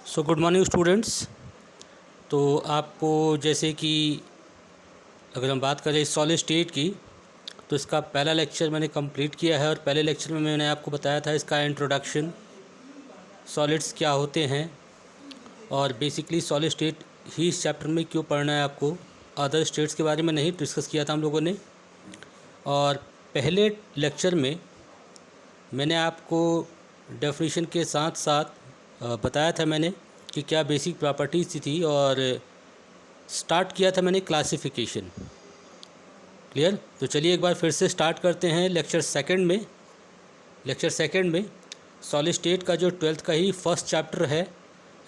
So good morning students. तो आपको जैसे कि अगर हम बात करें सॉलिड स्टेट की, तो इसका पहला लेक्चर मैंने कंप्लीट किया है और पहले लेक्चर में मैंने आपको बताया था इसका इंट्रोडक्शन, सॉलिड्स क्या होते हैं और बेसिकली सॉलिड स्टेट ही इस चैप्टर में क्यों पढ़ना है आपको, अदर स्टेट्स के बारे में नहीं डिस्कस किया था हम लोगों ने। और पहले लेक्चर में मैंने आपको डेफिनेशन के साथ साथ बताया था मैंने कि क्या बेसिक प्रॉपर्टीज़ थी और स्टार्ट किया था मैंने क्लासिफिकेशन। क्लियर? तो चलिए एक बार फिर से स्टार्ट करते हैं लेक्चर सेकंड में सॉलिड स्टेट का जो 12th का ही फर्स्ट चैप्टर है,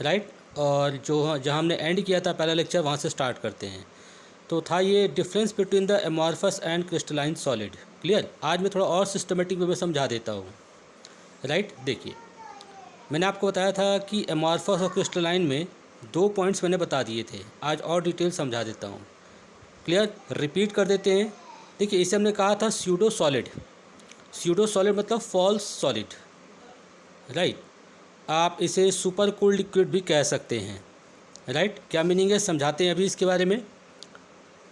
राइट। और जो जहाँ हमने एंड किया था पहला लेक्चर, वहाँ से स्टार्ट करते हैं। तो था ये difference between the amorphous and crystalline solid. Clear? आज मैं थोड़ा और सिस्टमेटिक वे में समझा देता हूँ, राइट। देखिए, मैंने आपको बताया था कि एमॉर्फस और क्रिस्टलाइन में 2 पॉइंट्स मैंने बता दिए थे, आज और डिटेल समझा देता हूँ। क्लियर? रिपीट कर देते हैं। देखिए, इसे हमने कहा था स्यूडो सॉलिड मतलब फॉल्स सॉलिड, राइट। आप इसे सुपर कूल्ड लिक्विड भी कह सकते हैं, राइट। क्या मीनिंग है समझाते हैं अभी इसके बारे में।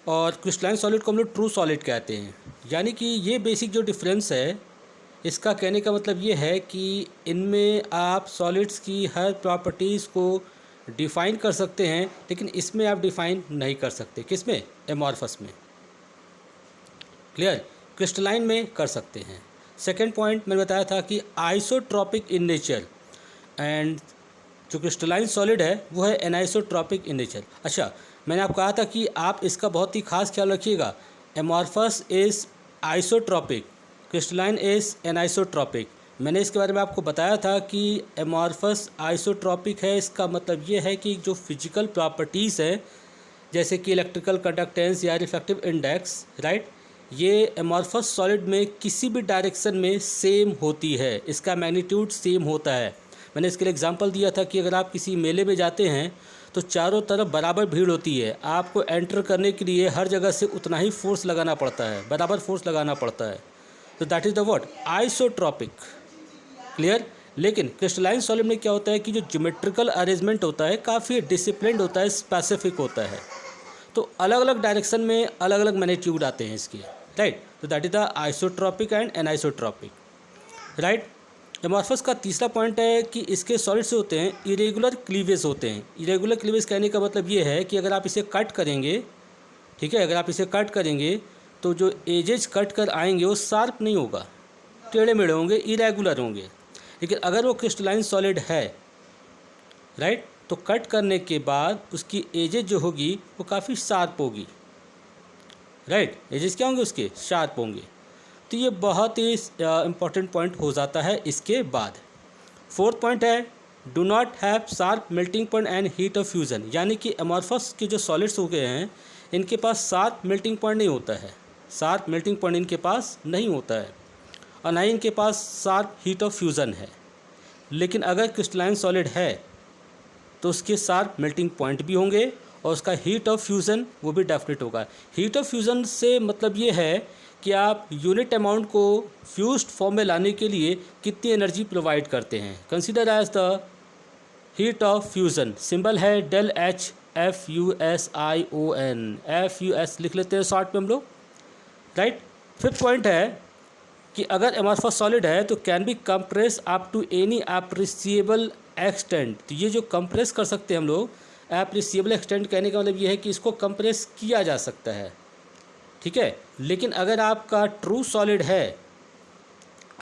और क्रिस्टलाइन सॉलिड को हम लोग ट्रू सॉलिड कहते हैं। यानी कि ये बेसिक जो डिफरेंस है, इसका कहने का मतलब ये है कि इनमें आप सॉलिड्स की हर प्रॉपर्टीज़ को डिफ़ाइन कर सकते हैं, लेकिन इसमें आप डिफ़ाइन नहीं कर सकते। किस में? एमॉर्फस में। क्लियर? क्रिस्टलाइन में कर सकते हैं। सेकंड पॉइंट मैंने बताया था कि आइसोट्रॉपिक इन नेचर, एंड जो क्रिस्टलाइन सॉलिड है वो है एनाइसोट्रॉपिक इन नेचर। अच्छा, मैंने आपको कहा था कि आप इसका बहुत ही खास ख्याल रखिएगा। Amorphous is isotropic, crystalline is anisotropic. मैंने इसके बारे में आपको बताया था कि एमॉर्फस आइसोट्रॉपिक है। इसका मतलब ये है कि जो फिजिकल प्रॉपर्टीज़ है, जैसे कि इलेक्ट्रिकल कंडक्टेंस या रिफ्रैक्टिव इंडेक्स, राइट, ये एमॉर्फस सॉलिड में किसी भी डायरेक्शन में सेम होती है। इसका मैग्नीट्यूड सेम होता है। मैंने इसके लिए एग्जांपल दिया था कि अगर आप किसी मेले में जाते हैं तो चारों तरफ बराबर भीड़ होती है। आपको एंटर करने के लिए हर जगह से उतना ही फोर्स लगाना पड़ता है, बराबर फोर्स लगाना पड़ता है। तो that is the word isotropic. Clear? लेकिन क्रिस्टलाइन सॉलिड में क्या होता है कि जो ज्योमेट्रिकल अरेंजमेंट होता है काफ़ी डिसिप्लिन्ड होता है, स्पेसिफिक होता है। तो अलग अलग डायरेक्शन में अलग अलग मैग्नीट्यूड आते हैं इसके, राइट। तो that is the isotropic and anisotropic, right. Amorphous का तीसरा पॉइंट है कि इसके सॉलिड से होते हैं इरेगुलर क्लीवेज होते हैं। इरेगुलर क्लीवेज कहने का मतलब ये है कि अगर आप इसे कट करेंगे, ठीक है, अगर आप इसे कट करेंगे तो जो एजेस कट कर आएंगे वो शार्प नहीं होगा, टेढ़े मेढ़े होंगे, इरेगुलर होंगे। लेकिन अगर वो क्रिस्टलाइन सॉलिड है, राइट, तो कट करने के बाद उसकी एजेस जो होगी वो काफ़ी शार्प होगी, राइट। एजेस क्या होंगे उसके? शार्प होंगे। तो ये बहुत ही इम्पॉर्टेंट पॉइंट हो जाता है। इसके बाद फोर्थ पॉइंट है do not have sharp melting point and heat of fusion. यानी कि एमॉर्फस के जो सॉलिड्स हो गए हैं इनके पास शार्प मेल्टिंग पॉइंट नहीं होता है, शार्प मेल्टिंग पॉइंट इनके पास नहीं होता है, और ना ही इनके पास शार्प हीट ऑफ फ्यूज़न है। लेकिन अगर क्रिस्टलाइन सॉलिड है तो उसके शार्प मेल्टिंग पॉइंट भी होंगे और उसका हीट ऑफ फ्यूज़न वो भी डेफिनेट होगा। हीट ऑफ फ्यूज़न से मतलब ये है कि आप यूनिट अमाउंट को फ्यूज्ड फॉर्म में लाने के लिए कितनी एनर्जी प्रोवाइड करते हैं। Consider as the heat of fusion. Symbol है डेल एच, FUSION, FUS लिख लेते हैं शॉर्ट में हम लोग, राइट। फिफ्थ पॉइंट है कि अगर एमॉर्फस सॉलिड है तो can be compress up to any appreciable extent. तो ये जो कंप्रेस कर सकते हैं हम लोग, एप्रिसिएबल एक्सटेंट कहने का मतलब ये है कि इसको कंप्रेस किया जा सकता है, ठीक है। लेकिन अगर आपका ट्रू सॉलिड है,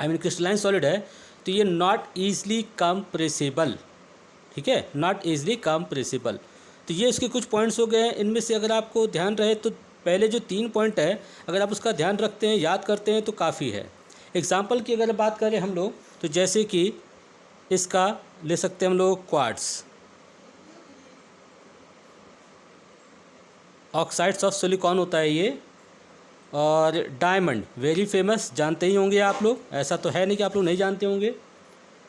आई मीन क्रिस्टलाइन सॉलिड है, तो ये नॉट ईजली कंप्रेसिबल, ठीक है, नॉट ईजली कंप्रेसिबल। तो ये इसके कुछ पॉइंट्स हो गए हैं। इनमें से अगर आपको ध्यान रहे तो पहले जो 3 पॉइंट है अगर आप उसका ध्यान रखते हैं, याद करते हैं तो काफ़ी है। एग्जाम्पल की अगर बात करें हम लोग तो जैसे कि इसका ले सकते हैं हम लोग क्वार्ट्स, ऑक्साइड्स ऑफ सिलिकॉन होता है ये, और डायमंड वेरी फेमस, जानते ही होंगे आप लोग, ऐसा तो है नहीं कि आप लोग नहीं जानते होंगे,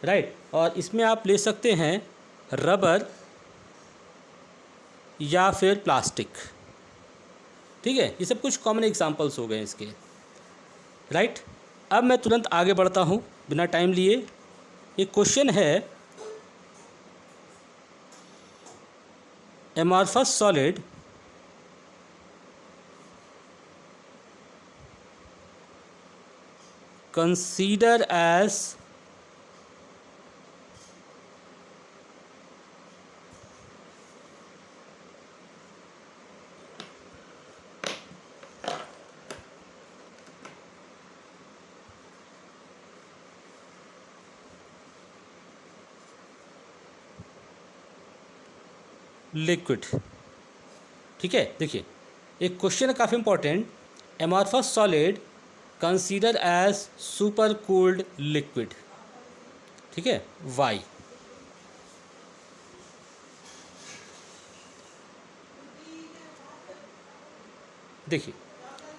राइट। और इसमें आप ले सकते हैं रबर या फिर प्लास्टिक, ठीक है। ये सब कुछ कॉमन एग्जांपल्स हो गए इसके, राइट। अब मैं तुरंत आगे बढ़ता हूँ बिना टाइम लिए। एक क्वेश्चन है amorphous solid consider as liquid. ठीक है, देखिए एक क्वेश्चन है काफ़ी important, amorphous solid consider as super cooled liquid. ठीक है, वाई? देखिए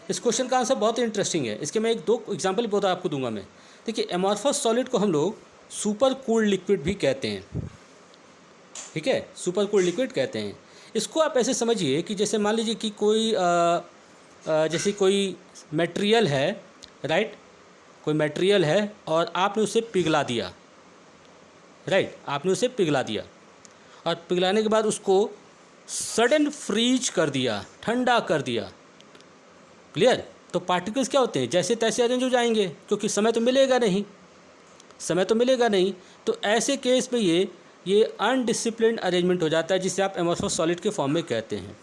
इस क्वेश्चन का आंसर बहुत इंटरेस्टिंग है। इसके मैं एक दो एग्जांपल बता आपको दूंगा मैं। देखिए एमॉर्फस सॉलिड को हम लोग सुपर कूल्ड लिक्विड भी कहते हैं। ठीक है, सुपर कूल्ड लिक्विड कहते हैं। इसको आप ऐसे समझिए कि जैसे मान लीजिए कि कोई जैसे कोई मटेरियल है, राइट, कोई मटेरियल है और आपने उसे पिघला दिया, राइट, आपने उसे पिघला दिया और पिघलाने के बाद उसको सडन फ्रीज कर दिया, ठंडा कर दिया। क्लियर? तो पार्टिकल्स क्या होते हैं, जैसे तैसे अरेंज हो जाएंगे, क्योंकि समय तो मिलेगा नहीं, समय तो मिलेगा नहीं। तो ऐसे केस में ये अनडिसिप्लिन्ड अरेंजमेंट हो जाता है, जिसे आप एमॉर्फस सॉलिड के फॉर्म में कहते हैं।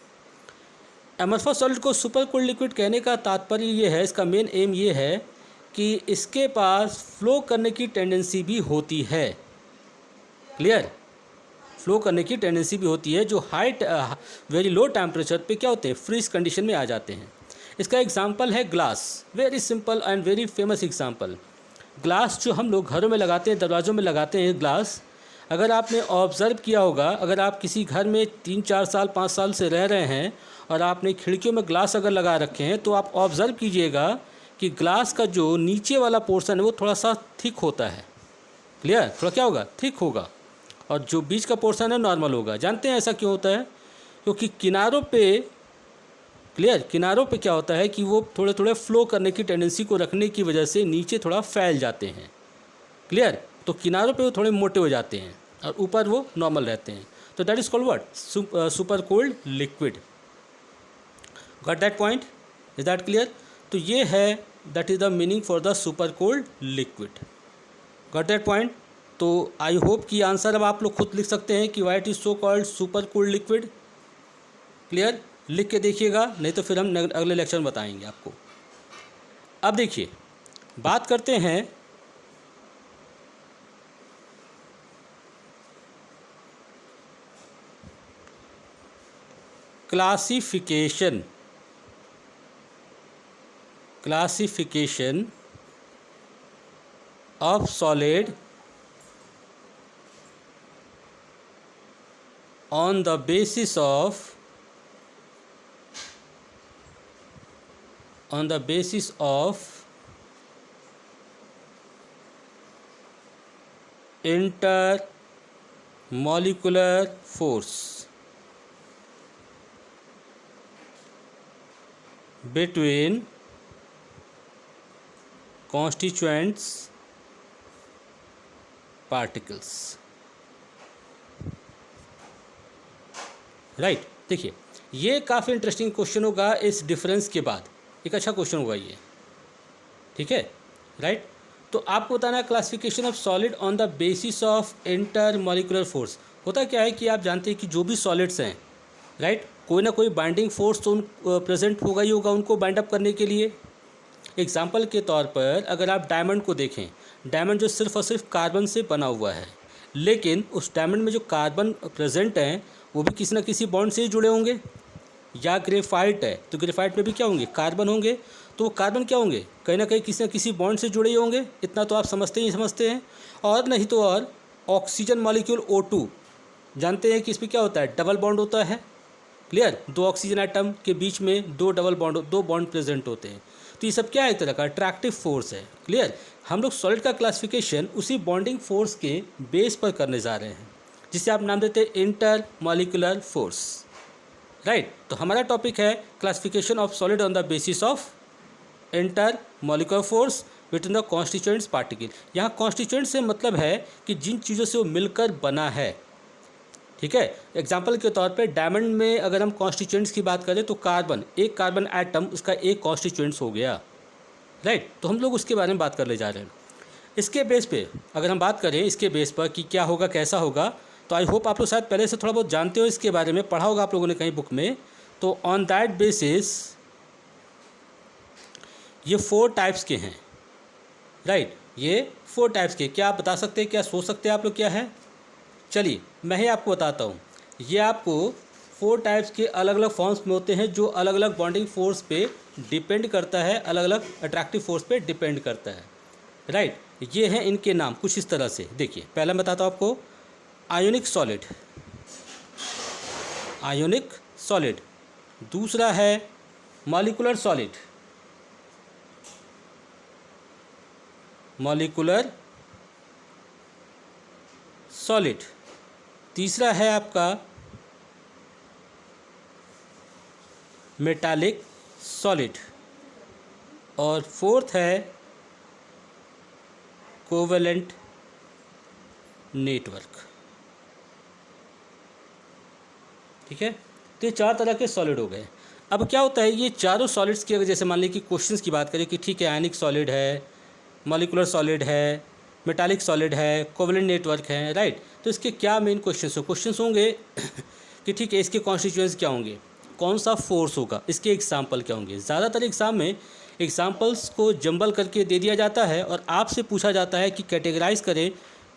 एमॉर्फस सॉलिड को सुपर कूल्ड लिक्विड कहने का तात्पर्य ये है, इसका मेन एम ये है कि इसके पास फ्लो करने की टेंडेंसी भी होती है। क्लियर? फ्लो करने की टेंडेंसी भी होती है, जो वेरी लो टेम्परेचर पे क्या होते हैं, फ्रीज कंडीशन में आ जाते हैं। इसका एग्जांपल है glass, very simple and very famous example. Glass जो हम लोग घरों में लगाते हैं, दरवाज़ों में लगाते हैं ग्लास, अगर आपने ऑब्ज़र्व किया होगा, अगर आप किसी घर में 3-4 साल 5 साल से रह रहे हैं और आपने खिड़कियों में ग्लास अगर लगा रखे हैं, तो आप ऑब्ज़र्व कीजिएगा कि ग्लास का जो नीचे वाला पोर्शन है वो थोड़ा सा थिक होता है। क्लियर? थोड़ा क्या होगा, थिक होगा, और जो बीच का पोर्शन है नॉर्मल होगा। जानते हैं ऐसा क्यों होता है? क्योंकि किनारों पे, क्लियर, किनारों पे क्या होता है कि वो थोड़े थोड़े फ्लो करने की टेंडेंसी को रखने की वजह से नीचे थोड़ा फैल जाते हैं। क्लियर? तो किनारों पे वो थोड़े मोटे हो जाते हैं और ऊपर वो नॉर्मल रहते हैं। तो that is called what, super cold liquid. Got that point? Is that clear? तो ये है, that is the meaning for the super cold liquid. Got that point? तो आई होप कि आंसर अब आप लोग खुद लिख सकते हैं कि why it is so called super cold liquid. Clear? लिख के देखिएगा, नहीं तो फिर हम अगले लेक्चर में बताएंगे आपको। अब देखिए बात करते हैं classification of solid on the basis of intermolecular force between constituents particles। Right, देखिए ये काफ़ी इंटरेस्टिंग क्वेश्चन होगा इस डिफरेंस के बाद, एक अच्छा क्वेश्चन होगा ये। ठीक है, राइट। तो आपको बताना है classification of solid on the basis of intermolecular force. होता क्या है कि आप जानते हैं कि जो भी सॉलिड्स हैं, राइट, कोई ना कोई बाइंडिंग फोर्स तो प्रेजेंट होगा ही होगा उनको बाइंड अप करने के लिए। एग्जाम्पल के तौर पर अगर आप डायमंड को देखें, डायमंड जो सिर्फ और सिर्फ कार्बन से बना हुआ है, लेकिन उस डायमंड में जो कार्बन प्रेजेंट हैं वो भी किसी न किसी बॉन्ड से ही जुड़े होंगे। या ग्रेफाइट है तो ग्रेफाइट में भी क्या होंगे, कार्बन होंगे, तो वो कार्बन क्या होंगे, कहीं ना कहीं किसी न किसी बॉन्ड से जुड़े ही होंगे। इतना तो आप समझते ही समझते हैं। और नहीं तो और ऑक्सीजन मॉलिक्यूल O2 जानते हैं कि इसमें क्या होता है, डबल बॉन्ड होता है। क्लियर? दो ऑक्सीजन एटम के बीच में दो बॉन्ड प्रेजेंट होते हैं। तो ये सब क्या है, एक तरह का अट्रैक्टिव फोर्स है। क्लियर? हम लोग सॉलिड का क्लासिफिकेशन उसी बॉन्डिंग फोर्स के बेस पर करने जा रहे हैं, जिसे आप नाम देते हैं इंटर मॉलिक्यूलर फोर्स। राइट, तो हमारा टॉपिक है classification of solid on the basis of inter molecular force between the constituents particle. यहाँ कॉन्स्टिट्यूएंट से मतलब है कि जिन चीज़ों से वो मिलकर बना है। ठीक है। एग्जाम्पल के तौर पे डायमंड में अगर हम कॉन्स्टिट्यूएंट्स की बात करें तो कार्बन, एक कार्बन एटम उसका एक कॉन्स्टिट्यूएंट्स हो गया, राइट। तो हम लोग उसके बारे में बात करने जा रहे हैं। इसके बेस पे अगर हम बात करें इसके बेस पर कि क्या होगा कैसा होगा, तो आई होप आप लोग शायद पहले से थोड़ा बहुत जानते हो इसके बारे में, पढ़ा होगा आप लोगों ने कहीं बुक में। तो ऑन दैट बेसिस ये 4 टाइप्स के हैं, राइट। ये 4 टाइप्स के, क्या आप बता सकते हैं, क्या सोच सकते हैं आप लोग क्या है? चलिए मैं ही आपको बताता हूँ। ये आपको 4 टाइप्स के अलग अलग फॉर्म्स में होते हैं, जो अलग अलग बॉन्डिंग फोर्स पे डिपेंड करता है, अलग अलग अट्रैक्टिव फोर्स पे डिपेंड करता है, राइट। ये हैं इनके नाम कुछ इस तरह से। देखिए पहला मैं बताता हूँ आपको, आयोनिक सॉलिड, आयोनिक सॉलिड। दूसरा है मॉलिक्यूलर सॉलिड, मॉलिक्यूलर सॉलिड। तीसरा है आपका मेटालिक सॉलिड, और फोर्थ है कोवेलेंट नेटवर्क, ठीक है। तो ये 4 तरह के सॉलिड हो गए। अब क्या होता है, ये चारों सॉलिड्स की अगर जैसे मान लीजिए कि क्वेश्चंस की बात करें कि ठीक है आयनिक सॉलिड है, मॉलिक्यूलर सॉलिड है, मेटालिक सॉलिड है, कोवेलेंट नेटवर्क है, राइट। तो इसके क्या मेन क्वेश्चंस होंगे कि ठीक है इसके कॉन्स्टिट्यूएंट्स क्या होंगे, कौन सा फोर्स होगा, इसके एग्जाम्पल क्या होंगे। ज़्यादातर एग्जाम में एग्जाम्पल्स को जंबल करके दे दिया जाता है और आपसे पूछा जाता है कि कैटेगराइज करें,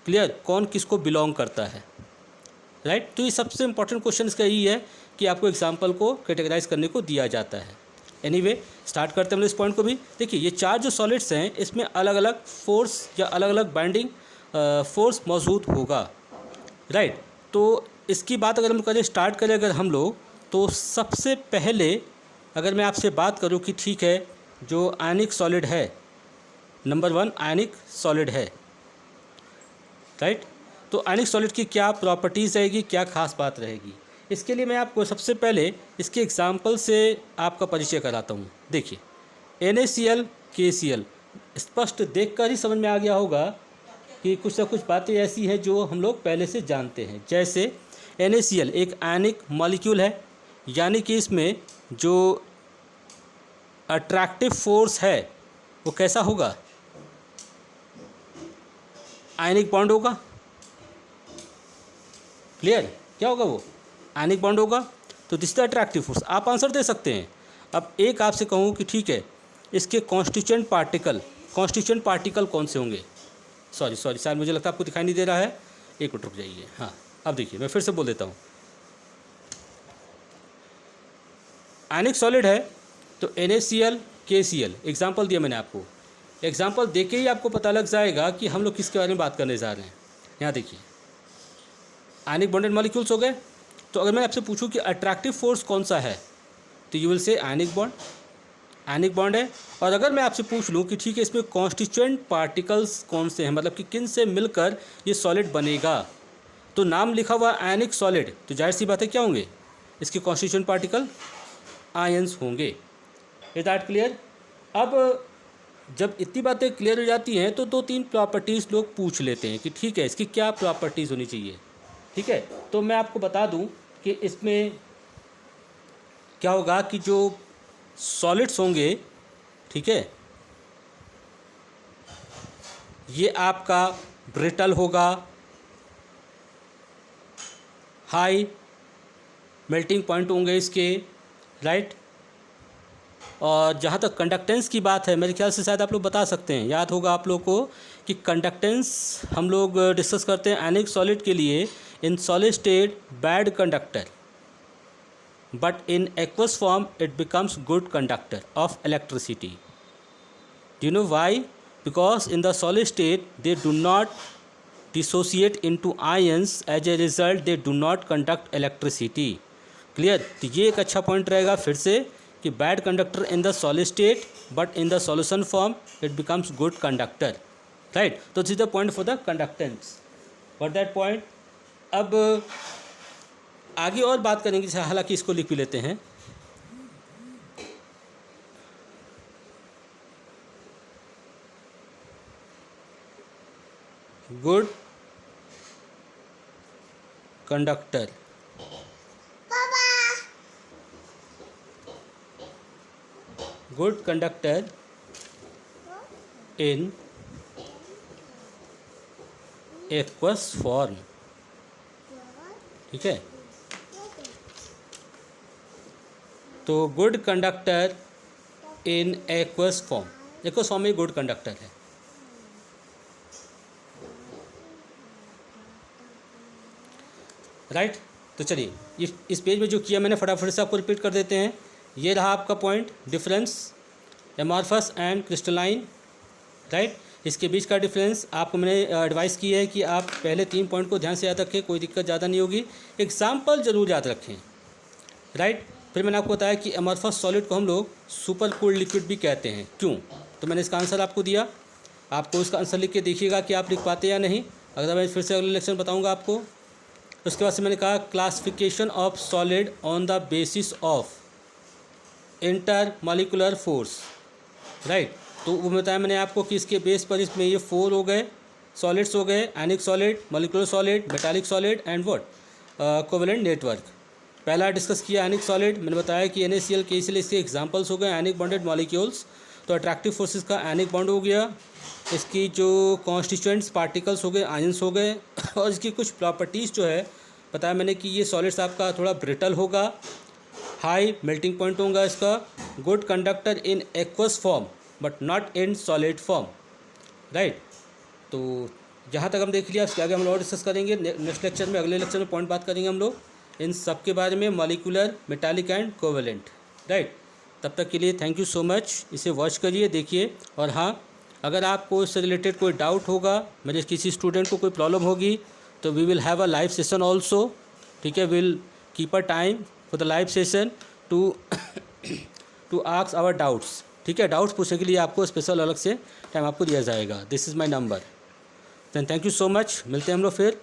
क्लियर, कौन किसको बिलोंग करता है, राइट। तो ये सबसे इंपॉर्टेंट क्वेश्चन इसका यही है कि आपको एग्जाम्पल को कैटेगराइज करने को दिया जाता है। एनीवे स्टार्ट करते हैं हम इस पॉइंट को भी। देखिए ये 4 जो सॉलिड्स हैं इसमें अलग अलग फोर्स या अलग अलग बाइंडिंग फोर्स मौजूद होगा, राइट। तो इसकी बात अगर हम करें, स्टार्ट करें अगर हम लोग, तो सबसे पहले अगर मैं आपसे बात करूं कि ठीक है जो आयनिक सॉलिड है, नंबर 1 आयनिक सॉलिड है, राइट। तो आयनिक सॉलिड की क्या प्रॉपर्टीज़ रहेगी, क्या खास बात रहेगी, इसके लिए मैं आपको सबसे पहले इसके एग्जाम्पल से आपका परिचय कराता हूँ। देखिए NaCl KCl, स्पष्ट देखकर ही समझ में आ गया होगा कि कुछ ना कुछ बातें ऐसी हैं जो हम लोग पहले से जानते हैं। जैसे NaCl एक आयनिक मॉलिक्यूल है, यानी कि इसमें जो अट्रैक्टिव फोर्स है वो कैसा होगा, आयनिक बॉन्ड होगा, क्लियर, क्या होगा वो, आयनिक बॉन्ड होगा। तो दिस द अट्रैक्टिव फोर्स, आप आंसर दे सकते हैं। अब एक आपसे कहूँ कि ठीक है इसके कॉन्स्टिट्यूएंट पार्टिकल कौन से होंगे, सॉरी शायद मुझे लगता है आपको दिखाई नहीं दे रहा है, एक मिनट रुक जाइए। हाँ अब देखिए मैं फिर से बोल देता हूँ, आयनिक सॉलिड है तो NaCl KCl, एग्जाम्पल दिया मैंने आपको, एग्जाम्पल देके ही आपको पता लग जाएगा कि हम लोग किसके बारे में बात करने जा रहे हैं। यहाँ देखिए आयनिक बॉन्डेड मॉलिक्यूल्स हो गए। तो अगर मैं आपसे पूछूं कि अट्रैक्टिव फोर्स कौन सा है, तो you will say ionic bond है। और अगर मैं आपसे पूछ लूं कि ठीक है इसमें कॉन्स्टिट्यूएंट पार्टिकल्स कौन से हैं, मतलब कि किन से मिलकर ये सॉलिड बनेगा, तो नाम लिखा हुआ आयनिक सॉलिड, तो जाहिर सी बात है क्या होंगे, इसके कॉन्स्टिट्यूएंट पार्टिकल आयंस होंगे। Is that clear? अब जब इतनी बातें क्लियर हो जाती हैं तो 2-3 प्रॉपर्टीज़ लोग पूछ लेते हैं कि ठीक है इसकी क्या प्रॉपर्टीज़ होनी चाहिए, ठीक है। तो मैं आपको बता दूं कि इसमें क्या होगा कि जो सॉलिड्स होंगे, ठीक है, ये आपका ब्रिटल होगा, हाई मेल्टिंग पॉइंट होंगे इसके, राइट। और जहाँ तक कंडक्टेंस की बात है, मेरे ख्याल से शायद आप लोग बता सकते हैं, याद होगा आप लोग को कि कंडक्टेंस हम लोग डिस्कस करते हैं आयनिक सॉलिड के लिए, in solid state bad conductor, but in aqueous form it becomes good conductor of electricity. Do you know why? Because in the solid state they do not dissociate into ions, as a result they do not conduct electricity. Clear? तो ये एक अच्छा point रहेगा फिर से कि bad conductor in the solid state but in the solution form it becomes good conductor, right. तो this is the point for the conductance, for that point. अब आगे और बात करेंगे, हालांकि इसको लिख भी लेते हैं। Good conductor, good conductor in aqueous form. ठीक है, तो good conductor in aqueous form, aqueous form में गुड कंडक्टर है। राइट, तो चलिए इस पेज में जो किया मैंने फटाफट से आपको रिपीट कर देते हैं। ये रहा आपका point, difference amorphous and crystalline. Right, इसके बीच का डिफरेंस आपको मैंने एडवाइस की है कि आप पहले 3 पॉइंट को ध्यान से याद रखें, कोई दिक्कत ज़्यादा नहीं होगी, एग्जाम्पल ज़रूर याद रखें। राइट, फिर मैंने आपको बताया कि एमॉर्फस सॉलिड को हम लोग सुपर कूल्ड लिक्विड भी कहते हैं। क्यों? तो मैंने इसका आंसर आपको दिया, आपको इसका आंसर लिख के देखिएगा कि आप लिख पाते या नहीं, अगर मैं फिर से अगले लेक्चर में बताऊँगा आपको। उसके बाद से मैंने कहा classification of solid on the basis of inter molecular force. Right, तो वो बताया मैंने आपको कि इसके बेस पर इसमें ये 4 हो गए सॉलिड्स हो गए, ionic solid, molecular solid, metallic solid and what covalent network. पहला डिस्कस किया एनिक सॉलिड, मैंने बताया कि NaCl KCl इसके एग्जांपल्स हो गए एनिक बॉन्डेड मॉलिक्यूल्स। तो अट्रैक्टिव फोर्सेस का एनिक बॉन्ड हो गया, इसकी जो कॉन्स्टिट्यूएंट्स पार्टिकल्स हो गए आयंस हो गए, और इसकी कुछ प्रॉपर्टीज़ जो है बताया मैंने कि ये सॉलिड्स आपका थोड़ा ब्रिटल होगा, हाई मेल्टिंग पॉइंट होगा इसका, good conductor in aqueous form but not in solid form. Right, तो जहाँ तक हम देख लिया, इसके आगे हम लोग और डिस्कस करेंगे नेक्स्ट लेक्चर में, अगले लेक्चर में पॉइंट बात करेंगे हम लोग इन सब के बारे में, molecular, metallic and covalent. Right, तब तक के लिए थैंक यू सो मच, इसे वॉच करिए, देखिए। और हाँ, अगर आपको इससे रिलेटेड कोई डाउट होगा, मेरे किसी स्टूडेंट को कोई प्रॉब्लम होगी, तो we will have a live session also. ठीक है, will keep a time for the live session to ask our doubts. ठीक है, डाउट्स पूछने के लिए आपको स्पेशल अलग से टाइम आपको दिया जाएगा। This is my number. Then thank you so much, मिलते हैं हम लोग फिर।